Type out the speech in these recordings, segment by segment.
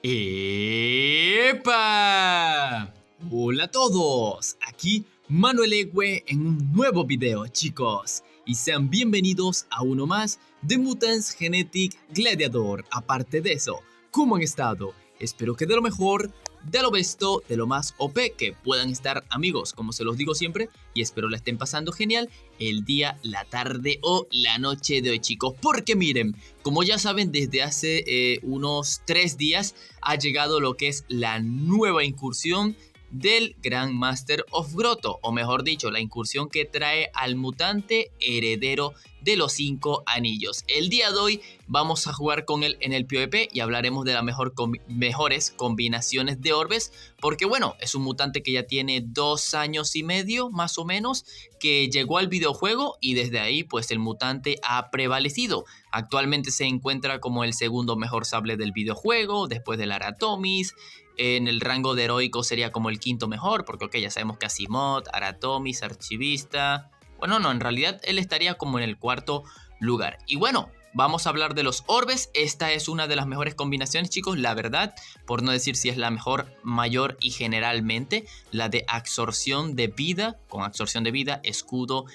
¡Epa! Hola a todos, aquí Manuel Egue en un nuevo video, chicos. Y sean bienvenidos a uno más de Mutants Genetic Gladiator. Aparte de eso, ¿cómo han estado? Espero que de lo mejor, de lo besto, de lo más OP que puedan estar, amigos, como se los digo siempre. Y espero la estén pasando genial el día, la tarde o la noche de hoy, chicos. Porque miren, como ya saben, desde hace unos 3 días ha llegado lo que es la nueva incursión del Grand Master of Grotto, o mejor dicho, la incursión que trae al mutante heredero de los 5 anillos. El día de hoy vamos a jugar con él en el PvP y hablaremos de las mejores combinaciones de orbes, porque bueno, es un mutante que ya tiene 2 años y medio más o menos que llegó al videojuego y desde ahí pues el mutante ha prevalecido. Actualmente se encuentra como el segundo mejor sable del videojuego después del Aratomis. En el rango de heroico sería como el quinto mejor, porque ok, ya sabemos que Asimov, Aratomis, Archivista. Bueno, no, en realidad él estaría como en el cuarto lugar. Y bueno, vamos a hablar de los orbes. Esta es una de las mejores combinaciones, chicos, la verdad, por no decir si es la mejor, mayor y generalmente, la de absorción de vida, con absorción de vida, escudo,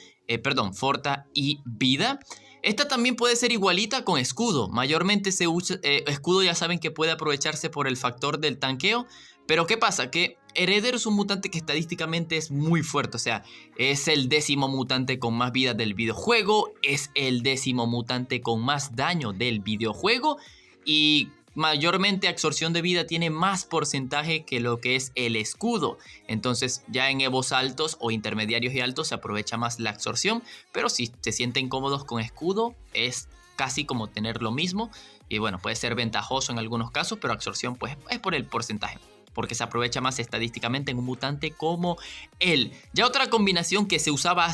forta y vida. Esta también puede ser igualita con escudo. Mayormente se usa escudo, ya saben que puede aprovecharse por el factor del tanqueo. Pero ¿qué pasa? Que Heredero es un mutante que estadísticamente es muy fuerte. O sea, es el 10º mutante con más vida del videojuego. Es el 10º mutante con más daño del videojuego. Y mayormente absorción de vida tiene más porcentaje que lo que es el escudo. Entonces ya en evos altos o intermediarios y altos se aprovecha más la absorción. Pero si se sienten cómodos con escudo es casi como tener lo mismo. Y bueno, puede ser ventajoso en algunos casos, pero absorción pues es por el porcentaje, porque se aprovecha más estadísticamente en un mutante como él. Ya otra combinación que se usaba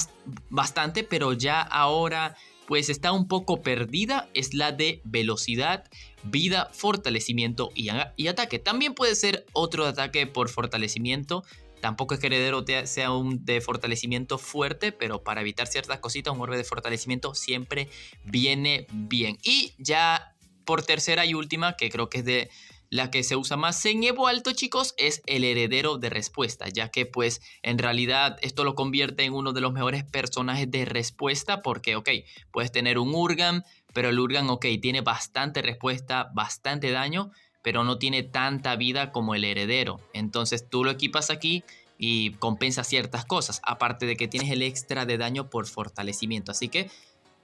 bastante, pero ya ahora pues está un poco perdida, es la de velocidad, vida, fortalecimiento y ataque. También puede ser otro ataque por fortalecimiento. Tampoco es que Heredero sea un de fortalecimiento fuerte, pero para evitar ciertas cositas, un orbe de fortalecimiento siempre viene bien. Y ya por tercera y última, que creo que es de la que se usa más en Evo Alto, chicos, es el heredero de respuesta, ya que pues en realidad esto lo convierte en uno de los mejores personajes de respuesta, porque ok, puedes tener un Urgan, pero el Urgan ok, tiene bastante respuesta, bastante daño, pero no tiene tanta vida como el heredero. Entonces tú lo equipas aquí y compensa ciertas cosas, aparte de que tienes el extra de daño por fortalecimiento. Así que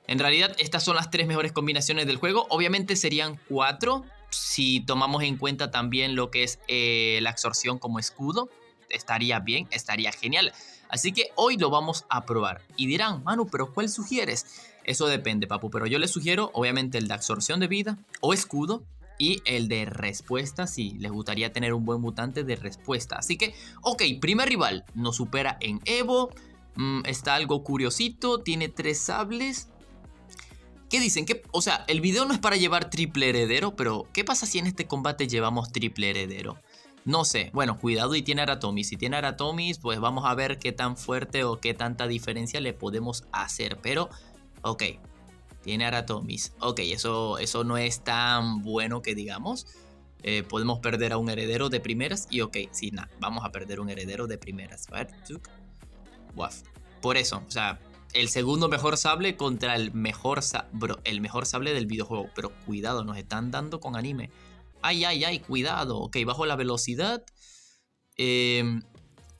en realidad estas son las 3 mejores combinaciones del juego. Obviamente serían 4 si tomamos en cuenta también lo que es la absorción como escudo. Estaría bien, estaría genial. Así que hoy lo vamos a probar. Y dirán, Manu, ¿pero cuál sugieres? Eso depende, papu, pero yo les sugiero obviamente el de absorción de vida o escudo. Y el de respuesta, si les gustaría tener un buen mutante de respuesta. Así que, ok, primer rival nos supera en Evo. Está algo curiosito, tiene 3 sables. ¿Qué dicen? O sea, el video no es para llevar triple heredero, pero ¿qué pasa si en este combate llevamos triple heredero? No sé, bueno, cuidado, y tiene Aratomis. Si tiene Aratomis, pues vamos a ver qué tan fuerte o qué tanta diferencia le podemos hacer. Pero, ok, tiene Aratomis. Ok, eso no es tan bueno que digamos. Podemos perder a un heredero de primeras. Y ok, sí, nada, vamos a perder un heredero de primeras. A ver, Waf. Por eso, o sea, el segundo mejor sable contra el mejor sable del videojuego. Pero cuidado, nos están dando con anime. Ay, ay, ay, cuidado. Ok, bajo la velocidad.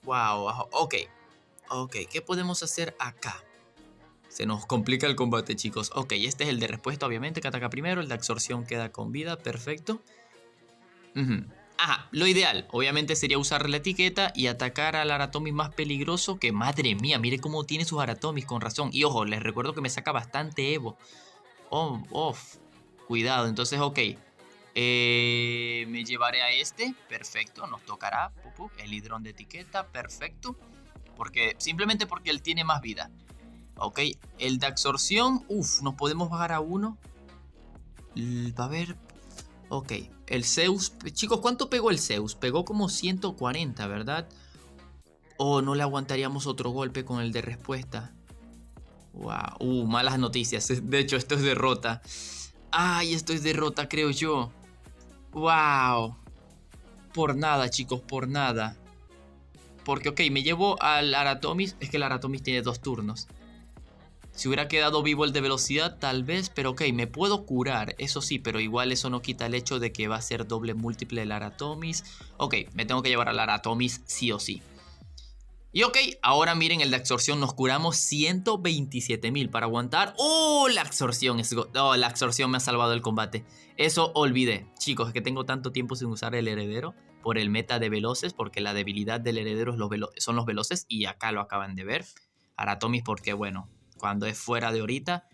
Wow, ok. Ok, ¿qué podemos hacer acá? Se nos complica el combate, chicos. Ok, este es el de respuesta, obviamente, que ataca primero. El de absorción queda con vida, perfecto. Ajá, lo ideal, obviamente, sería usar la etiqueta y atacar al Aratomis más peligroso. Que madre mía, mire cómo tiene sus Aratomis, con razón. Y ojo, les recuerdo que me saca bastante Evo. Cuidado, entonces, ok. Me llevaré a este, perfecto, nos tocará. El hidrón de etiqueta, perfecto. Simplemente porque él tiene más vida. Ok, el de absorción, nos podemos bajar a 1. A ver. Ok, el Zeus. Chicos, ¿cuánto pegó el Zeus? Pegó como 140, ¿verdad? O no le aguantaríamos otro golpe con el de respuesta. Wow, malas noticias. De hecho, esto es derrota. Ay, esto es derrota, creo yo. Wow. por nada, chicos, por nada. Porque, ok, me llevo al Aratomis. Es que el Aratomis tiene 2 turnos. Si hubiera quedado vivo el de velocidad, tal vez. Pero ok, me puedo curar. Eso sí, pero igual eso no quita el hecho de que va a ser doble múltiple el Aratomis. Ok, me tengo que llevar al Aratomis sí o sí. Y ok, ahora miren el de absorción. Nos curamos 127.000 para aguantar. ¡Oh! La absorción. Oh, la absorción me ha salvado el combate. Eso olvidé. Chicos, es que tengo tanto tiempo sin usar el heredero por el meta de veloces. Porque la debilidad del heredero son los veloces. Y acá lo acaban de ver. Aratomis porque, bueno, cuando es fuera de ahorita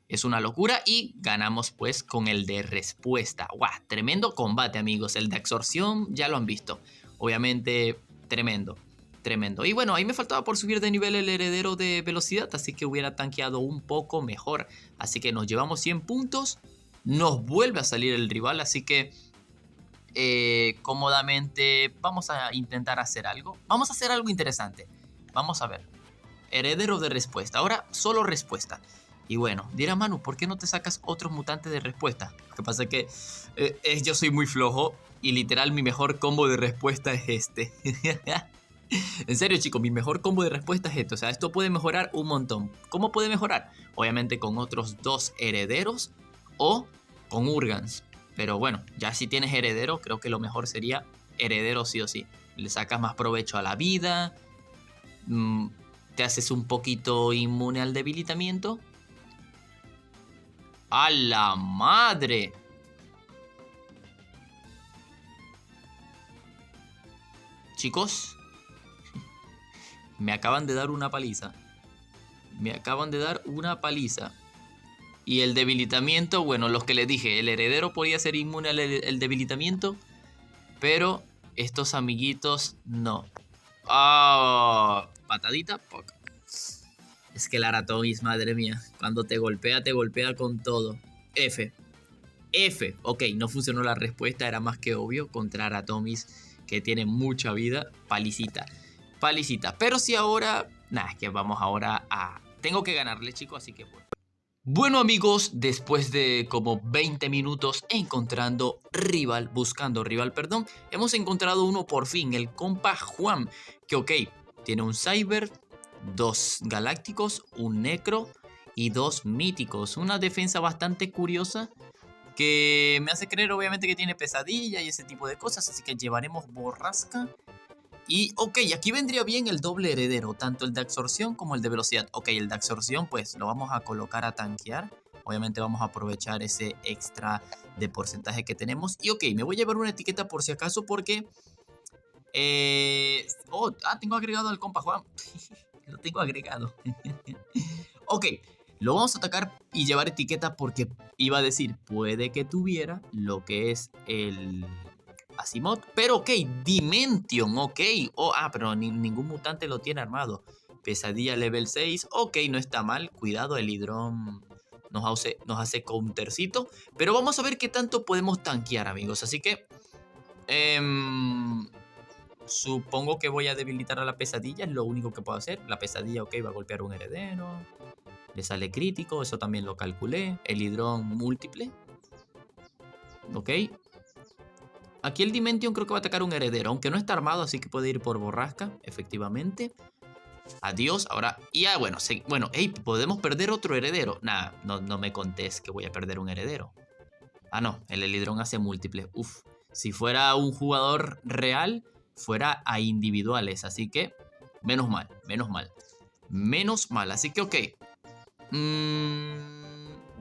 es una locura. Y ganamos pues con el de respuesta. ¡Guau! Tremendo combate, amigos. El de absorción ya lo han visto. Obviamente, tremendo. Tremendo. Y bueno, ahí me faltaba por subir de nivel el heredero de velocidad, así que hubiera tanqueado un poco mejor. Así que nos llevamos 100 puntos. Nos vuelve a salir el rival, así que cómodamente vamos a intentar hacer algo. Vamos a hacer algo interesante. Vamos a ver. Heredero de respuesta. Ahora solo respuesta. Y bueno, dirá Manu, ¿por qué no te sacas otros mutantes de respuesta? Lo que pasa es que yo soy muy flojo y literal mi mejor combo de respuesta es este. En serio, chicos, mi mejor combo de respuesta es esto. O sea, esto puede mejorar un montón. ¿Cómo puede mejorar? Obviamente con otros 2 herederos o con Urgans. Pero bueno, ya si tienes heredero, creo que lo mejor sería heredero sí o sí. Le sacas más provecho a la vida. Te haces un poquito inmune al debilitamiento. ¡A la madre! Chicos, me acaban de dar una paliza. Me acaban de dar una paliza. Y el debilitamiento, bueno, los que les dije, el heredero podía ser inmune al debilitamiento. Pero estos amiguitos no. ¡Ah! Patadita, poca. Es que el Aratomis, madre mía, cuando te golpea con todo. F. F. Ok, no funcionó la respuesta, era más que obvio. Contra Aratomis, que tiene mucha vida. Palicita. Palicita. Pero si ahora... Nah, es que vamos ahora a... Tengo que ganarle, chicos, así que bueno. Bueno, amigos, después de como 20 minutos buscando rival, perdón, hemos encontrado uno por fin, el compa Juan, que ok, tiene un Cyber, 2 Galácticos, un Necro y 2 Míticos. Una defensa bastante curiosa que me hace creer obviamente que tiene pesadilla y ese tipo de cosas, así que llevaremos borrasca. Y ok, aquí vendría bien el doble heredero, tanto el de absorción como el de velocidad. Ok, el de absorción pues lo vamos a colocar a tanquear. Obviamente vamos a aprovechar ese extra de porcentaje que tenemos. Y ok, me voy a llevar una etiqueta por si acaso porque... tengo agregado al compa Juan. Lo tengo agregado. Ok, lo vamos a atacar y llevar etiqueta porque iba a decir, puede que tuviera lo que es el... Asimov, pero ok, Dimension, ok. Pero ningún mutante lo tiene armado. Pesadilla level 6, ok, no está mal. Cuidado, el hidrón nos hace countercito. Pero vamos a ver qué tanto podemos tanquear, amigos. Así que supongo que voy a debilitar a la pesadilla. Es lo único que puedo hacer. La pesadilla, ok, va a golpear un heredero. Le sale crítico, eso también lo calculé. El hidrón múltiple. Ok. Aquí el Dimension creo que va a atacar un heredero, aunque no está armado, así que puede ir por borrasca, efectivamente. Adiós, ahora... bueno, ¿podemos perder otro heredero? Nah, no me contés que voy a perder un heredero. Ah, no, el hidrón hace múltiples. Uf, si fuera un jugador real, fuera a individuales, así que... Menos mal, menos mal. Menos mal, así que ok.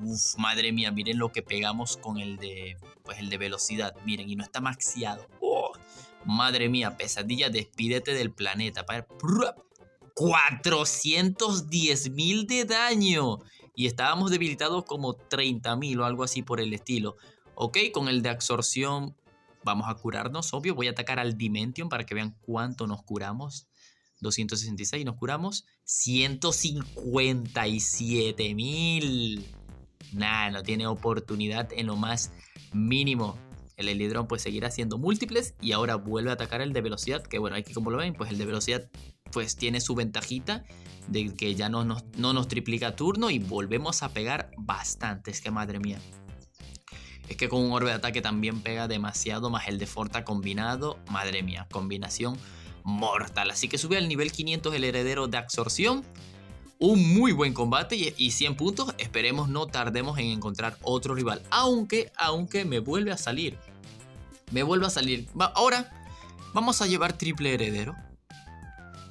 Uf, madre mía, miren lo que pegamos con el de... Pues el de velocidad, miren, y no está maxiado. Oh, madre mía, pesadilla, despídete del planeta. 410.000 de daño. Y estábamos debilitados como 30.000 o algo así por el estilo. Ok, con el de absorción vamos a curarnos, obvio. Voy a atacar al Dimension para que vean cuánto nos curamos. 266, nos curamos 157.000. Nah, no tiene oportunidad en lo más mínimo. El hidrón pues seguirá haciendo múltiples y ahora vuelve a atacar el de velocidad, que bueno, aquí como lo ven, pues el de velocidad pues tiene su ventajita de que ya no nos triplica turno y volvemos a pegar bastante. Es que madre mía. Es que con un orbe de ataque también pega demasiado, más el de Forta combinado. Madre mía, combinación mortal. Así que sube al nivel 500 el heredero de absorción. Un muy buen combate y 100 puntos. Esperemos no tardemos en encontrar otro rival. Aunque me vuelve a salir. Ahora vamos a llevar triple heredero.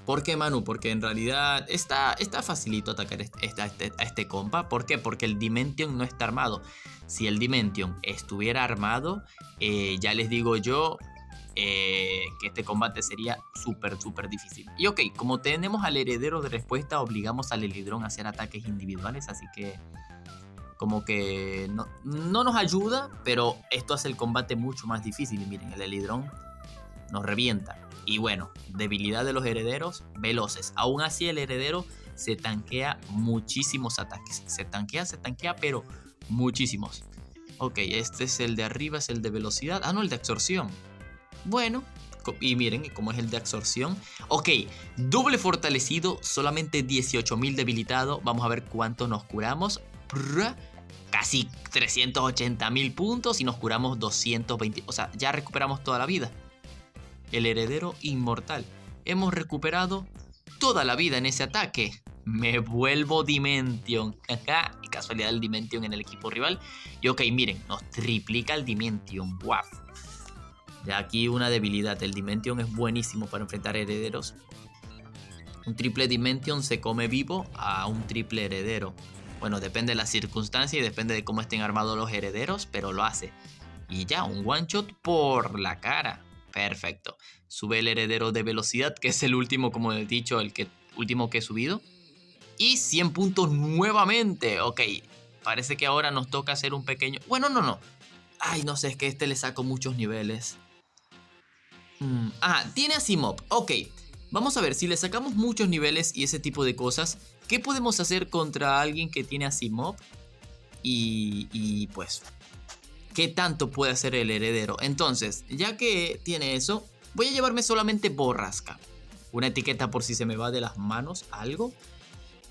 ¿Por qué, Manu? Porque en realidad está facilito atacar a este compa. ¿Por qué? Porque el Dimension no está armado. Si el Dimension estuviera armado, ya les digo yo que este combate sería súper difícil. Y ok, como tenemos al heredero de respuesta, obligamos al Helidrón a hacer ataques individuales. Así que como que no nos ayuda, pero esto hace el combate mucho más difícil. Y miren, el Helidrón nos revienta. Y bueno, debilidad de los herederos, veloces. Aún así el heredero se tanquea muchísimos ataques. Se tanquea, pero muchísimos. Ok, este es el de arriba, es el de velocidad. Ah, no, el de absorción. Bueno, y miren cómo es el de absorción. Ok, doble fortalecido, solamente 18.000 debilitado. Vamos a ver cuánto nos curamos. Casi 380.000 puntos y nos curamos 220. O sea, ya recuperamos toda la vida. El heredero inmortal. Hemos recuperado toda la vida en ese ataque. Me vuelvo Dimension. Y casualidad el Dimension en el equipo rival. Y ok, miren, nos triplica el Dimension. Wow. Ya aquí una debilidad. El Dimension es buenísimo para enfrentar herederos. Un triple Dimension se come vivo a un triple heredero. Bueno, depende de la circunstancia y depende de cómo estén armados los herederos, pero lo hace. Y ya, un one shot por la cara. Perfecto. Sube el heredero de velocidad, que es el último, como he dicho, último que he subido. Y 100 puntos nuevamente. Ok, parece que ahora nos toca hacer un pequeño... Bueno, no. Ay, no sé, es que este le saco muchos niveles. Tiene Asimov. Ok, vamos a ver, si le sacamos muchos niveles y ese tipo de cosas, ¿qué podemos hacer contra alguien que tiene Asimov? Y pues... ¿qué tanto puede hacer el heredero? Entonces, ya que tiene eso, voy a llevarme solamente borrasca. Una etiqueta por si se me va de las manos algo.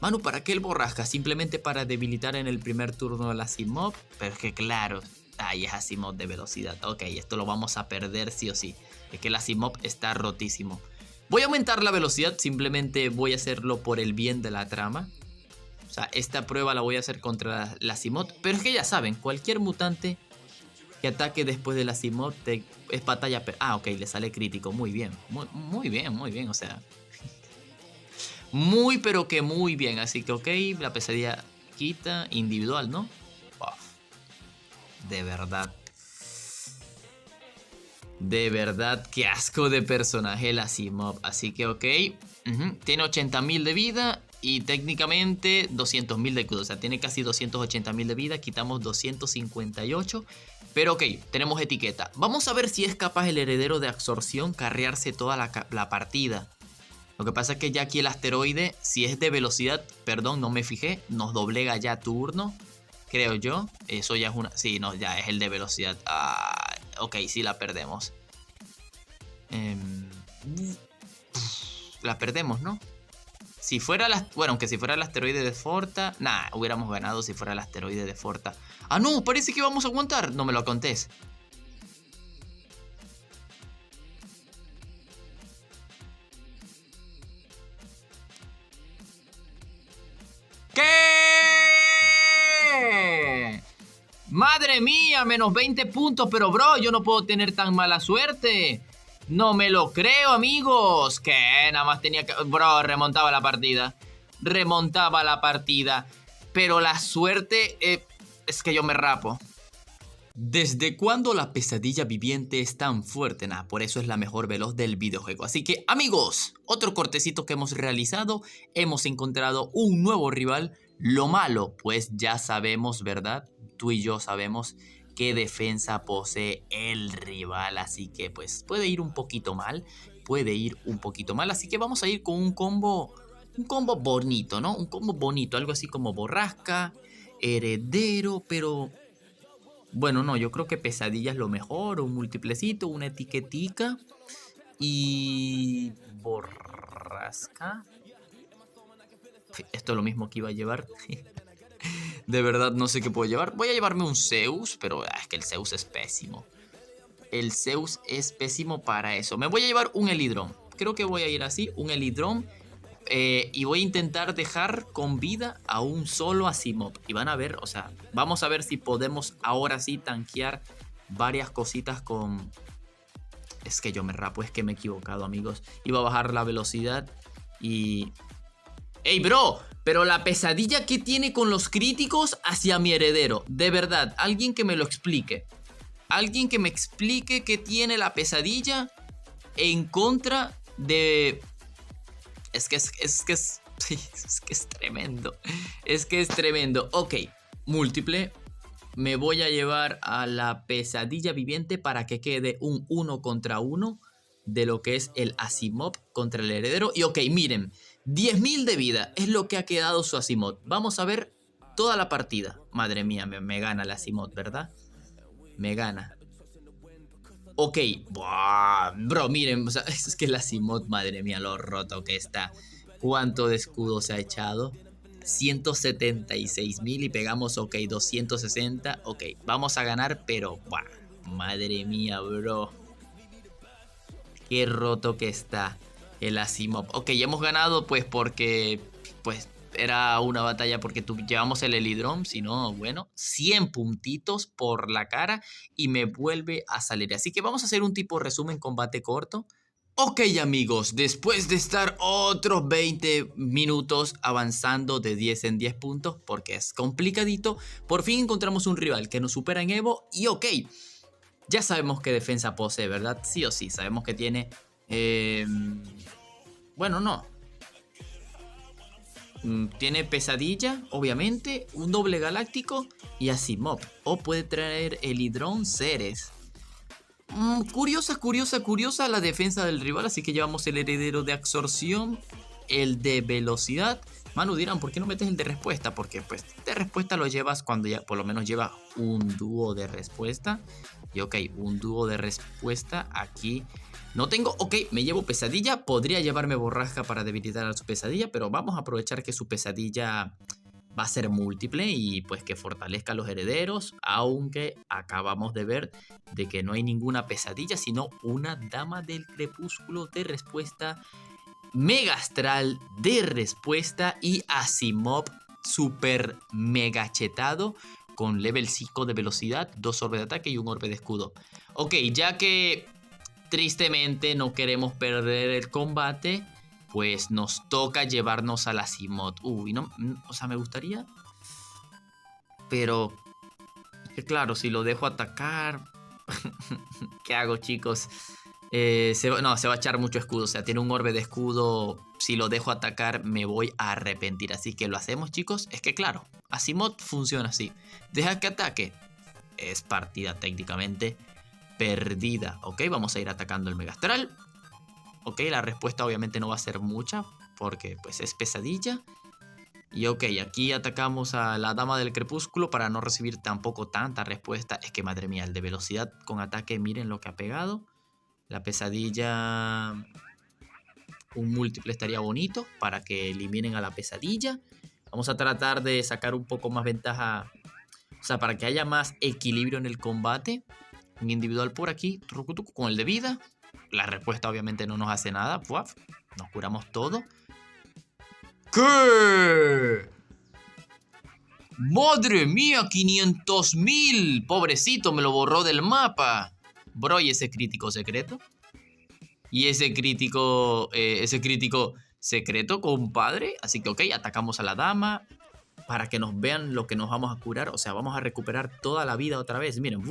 Manu, ¿para qué el borrasca? Simplemente para debilitar en el primer turno el Asimov. Pero es que claro, ahí es Asimov de velocidad. Ok, esto lo vamos a perder sí o sí. Es que el Asimov está rotísimo. Voy a aumentar la velocidad, simplemente voy a hacerlo por el bien de la trama. O sea, esta prueba la voy a hacer contra la Asimov. Pero es que ya saben, cualquier mutante que ataque después del Asimov es batalla... ok, le sale crítico. Muy bien. Muy bien. O sea... pero que muy bien. Así que ok, la pesadilla quita. Individual, ¿no? Uf. De verdad, qué asco de personaje el Asimov. Así que ok. Tiene 80.000 de vida. Y técnicamente 200.000 de escudo. O sea, tiene casi 280.000 de vida. Quitamos 258. Pero ok, tenemos etiqueta. Vamos a ver si es capaz el heredero de absorción carrearse toda la partida. Lo que pasa es que ya aquí el asteroide, si es de velocidad, perdón, no me fijé, nos doblega ya turno, creo yo. Eso ya es una... sí, no, ya es el de velocidad. Ok, sí la perdemos. La perdemos, ¿no? Si fuera bueno, aunque si fuera el asteroide de Forta... Nah, hubiéramos ganado si fuera el asteroide de Forta. ¡Ah, no! Parece que vamos a aguantar. No me lo contés. ¿Qué? ¡Madre mía! Menos 20 puntos. Pero, bro, yo no puedo tener tan mala suerte. No me lo creo, amigos. Que nada más tenía que... Bro, remontaba la partida. Pero la suerte... es que yo me rapo. ¿Desde cuándo la pesadilla viviente es tan fuerte? Nah, por eso es la mejor veloz del videojuego. Así que, amigos, otro cortecito que hemos realizado. Hemos encontrado un nuevo rival. Lo malo, pues ya sabemos, ¿verdad? Tú y yo sabemos qué defensa posee el rival. Así que, pues, puede ir un poquito mal. Así que vamos a ir con un combo... un combo bonito, ¿no? Un combo bonito, algo así como borrasca, heredero, pero... bueno, no, yo creo que pesadilla es lo mejor, un multiplecito, una etiquetica y... borrasca. Esto es lo mismo que iba a llevar. De verdad no sé qué puedo llevar. Voy a llevarme un Zeus, pero es que el Zeus es pésimo. El Zeus es pésimo para eso. Me voy a llevar un Elidron. Creo que voy a ir así, un Elidron. Y voy a intentar dejar con vida a un solo Asimov. Y van a ver, o sea, vamos a ver si podemos ahora sí tanquear varias cositas con... Es que yo me rapo, es que me he equivocado, amigos. Iba a bajar la velocidad y... ¡Ey, bro! Pero la pesadilla que tiene con los críticos hacia mi heredero. De verdad, alguien que me lo explique. Alguien que me explique qué tiene la pesadilla en contra de... Es que es tremendo. Es que es tremendo. Ok, múltiple. Me voy a llevar a la pesadilla viviente para que quede un 1 contra 1 de lo que es el Asimov contra el heredero. Y ok, miren, 10.000 de vida es lo que ha quedado su Asimov. Vamos a ver toda la partida. Madre mía, me gana el Asimov, ¿verdad? Me gana. Ok, buah, bro, miren, o sea, es que el Asimov, madre mía, lo roto que está. ¿Cuánto de escudo se ha echado? 176.000 y pegamos, ok, 260. Ok, vamos a ganar, pero, buah, madre mía, bro. Qué roto que está el Asimov. Ok, ya hemos ganado, pues, porque, pues, era una batalla porque llevamos el Elidron, si no, bueno, 100 puntitos por la cara y me vuelve a salir. Así que vamos a hacer un tipo resumen combate corto. Ok, amigos, después de estar otros 20 minutos avanzando de 10 en 10 puntos, porque es complicadito, por fin encontramos un rival que nos supera en Evo y ok, ya sabemos qué defensa posee, ¿verdad? Sí o sí, sabemos que tiene... Bueno, no. Tiene pesadilla, obviamente, un doble galáctico y Asimov. O puede traer el Hidrón Ceres. Curiosa la defensa del rival. Así que llevamos el heredero de absorción, el de velocidad. Manu, dirán, ¿por qué no metes el de respuesta? Porque pues de respuesta lo llevas cuando ya por lo menos lleva un dúo de respuesta. Y ok, un dúo de respuesta aquí... No tengo, ok, me llevo pesadilla, podría llevarme borrasca para debilitar a su pesadilla, pero vamos a aprovechar que su pesadilla va a ser múltiple y pues que fortalezca a los herederos, aunque acabamos de ver de que no hay ninguna pesadilla, sino una dama del crepúsculo de respuesta, mega astral de respuesta y Asimov super mega chetado con level 5 de velocidad, 2 orbes de ataque y un orbe de escudo. Ok, ya que... tristemente no queremos perder el combate, pues nos toca llevarnos a la Asimov. Uy, no, o sea, me gustaría, pero claro, si lo dejo atacar, ¿qué hago, chicos? Se va a echar mucho escudo, o sea, tiene un orbe de escudo. Si lo dejo atacar me voy a arrepentir, así que lo hacemos, chicos. Es que claro, Asimov funciona así, deja que ataque, es partida técnicamente perdida. Ok, vamos a ir atacando el Mega Astral. Ok, la respuesta obviamente no va a ser mucha porque pues es pesadilla. Y ok, aquí atacamos a la Dama del Crepúsculo para no recibir tampoco tanta respuesta. Es que madre mía, el de velocidad con ataque, miren lo que ha pegado. La pesadilla... un múltiple estaría bonito para que eliminen a la pesadilla. Vamos a tratar de sacar un poco más ventaja, o sea, para que haya más equilibrio en el combate. Un individual por aquí, con el de vida. La respuesta obviamente no nos hace nada. ¡Puaf! Nos curamos todo. ¿Qué? ¡Madre mía! ¡500.000! Pobrecito, me lo borró del mapa. Bro, ¿y ese crítico secreto? ¿Y ese crítico secreto, compadre? Así que ok, atacamos a la dama para que nos vean lo que nos vamos a curar. O sea, vamos a recuperar toda la vida otra vez. Miren,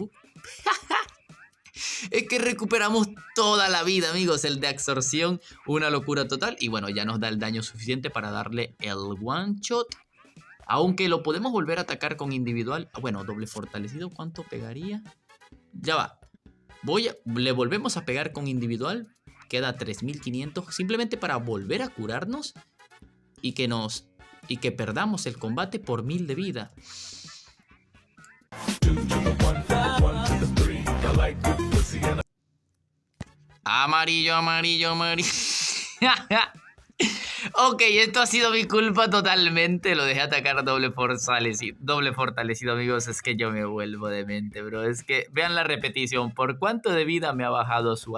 es que recuperamos toda la vida, amigos. El de absorción, una locura total. Y bueno, ya nos da el daño suficiente para darle el one shot. Aunque lo podemos volver a atacar con individual. Bueno, doble fortalecido, ¿cuánto pegaría? Ya va. Le volvemos a pegar con individual. Queda 3.500. Simplemente para volver a curarnos. Y que perdamos el combate por 1.000 de vida. Amarillo. Ok, esto ha sido mi culpa totalmente. Lo dejé atacar doble fortalecido, amigos. Es que yo me vuelvo demente, bro. Es que vean la repetición. ¿Por cuánto de vida me ha bajado su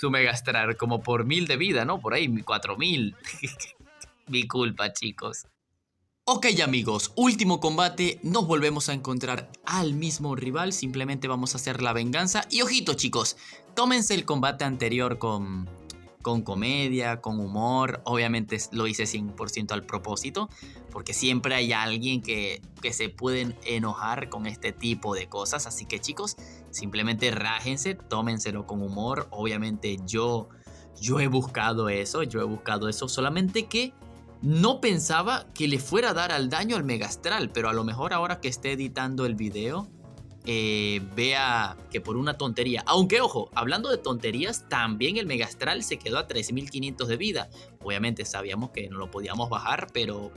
Megastral? Como por 1000 de vida, ¿no? Por ahí, 4000. Mi culpa, chicos. Ok, amigos, último combate, nos volvemos a encontrar al mismo rival, simplemente vamos a hacer la venganza. Y ojito, chicos, tómense el combate anterior con comedia, con humor. Obviamente lo hice 100% al propósito, porque siempre hay alguien que se pueden enojar con este tipo de cosas. Así que, chicos, simplemente rájense, tómenselo con humor. Obviamente yo he buscado eso, solamente que no pensaba que le fuera a dar al daño al Megastral, pero a lo mejor ahora que esté editando el video, vea que por una tontería, aunque ojo, hablando de tonterías, también el Megastral se quedó a 3500 de vida. Obviamente sabíamos que no lo podíamos bajar, pero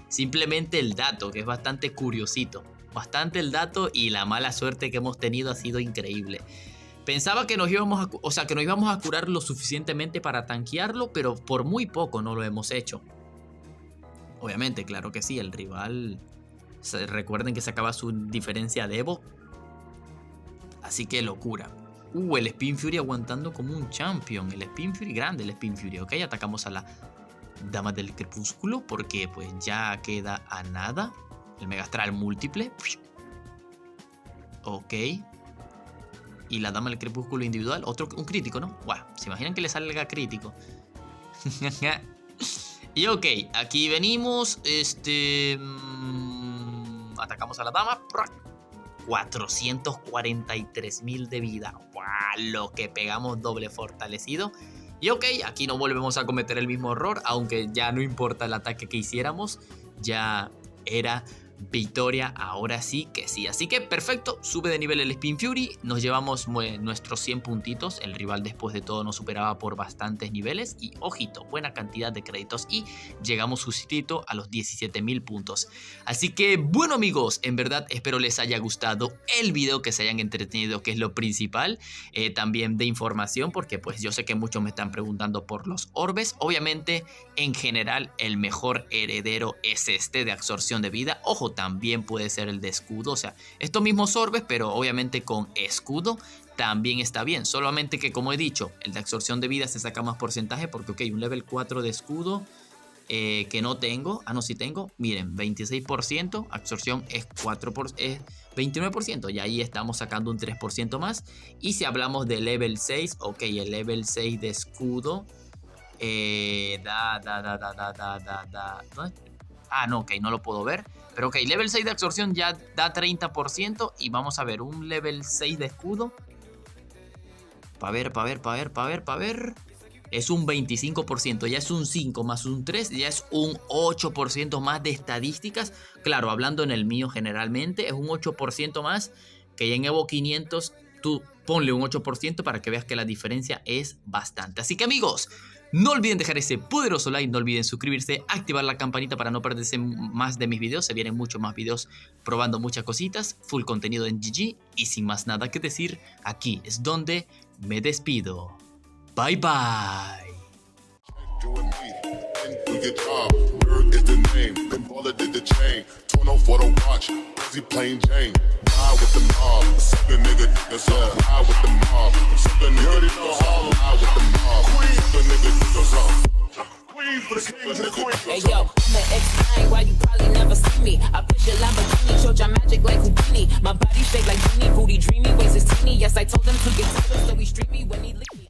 simplemente el dato, que es bastante curiosito, bastante el dato, y la mala suerte que hemos tenido ha sido increíble. Pensaba que nos íbamos a curar lo suficientemente para tanquearlo, pero por muy poco no lo hemos hecho. Obviamente, claro que sí, el rival, recuerden que sacaba su diferencia de Evo. Así que locura. El Spin Fury aguantando como un champion. El Spin Fury, grande el Spin Fury. Ok, atacamos a la Dama del Crepúsculo porque pues ya queda a nada. El Megastral múltiple. Ok. Y la Dama del Crepúsculo individual, un crítico, ¿no? Wow, ¿se imaginan que le salga crítico? Y ok, aquí venimos, atacamos a la dama, 443.000 de vida, wow, lo que pegamos doble fortalecido. Y ok, aquí no volvemos a cometer el mismo error, aunque ya no importa el ataque que hiciéramos, ya era victoria, ahora sí que sí. Así que perfecto, sube de nivel el Spin Fury, nos llevamos nuestros 100 puntitos. El rival después de todo nos superaba por bastantes niveles y ojito, buena cantidad de créditos y llegamos justito a los 17.000 puntos. Así que bueno, amigos, en verdad espero les haya gustado el video, que se hayan entretenido, que es lo principal, también de información, porque pues yo sé que muchos me están preguntando por los orbes. Obviamente en general el mejor heredero es este de absorción de vida. Ojo, también puede ser el de escudo, o sea, estos mismos orbes, pero obviamente con escudo también está bien, solamente que como he dicho, el de absorción de vida se saca más porcentaje porque ok, un level 4 de escudo que no tengo, no, sí tengo, miren, 26%, absorción es 29%, y ahí estamos sacando un 3% más. Y si hablamos de level 6, ok, el level 6 de escudo no, ok, no lo puedo ver. Pero ok, level 6 de absorción ya da 30%. Y vamos a ver, un level 6 de escudo. Pa' ver. Es un 25%, ya es un 5 más un 3, ya es un 8% más de estadísticas. Claro, hablando en el mío generalmente, es un 8% más que ya en Evo 500. Tú ponle un 8% para que veas que la diferencia es bastante. Así que amigos, no olviden dejar ese poderoso like, no olviden suscribirse, activar la campanita para no perderse más de mis videos. Se vienen muchos más videos probando muchas cositas, full contenido en GG. Y sin más nada que decir, aquí es donde me despido. Bye bye. Hey yo, I'm an ex-flying, why you probably never see me. I push your Lamborghini, showed your magic like Houdini. My body shaped like Genie, booty dreamy, waist is teeny. Yes, I told him to get tougher, so he streamed me when he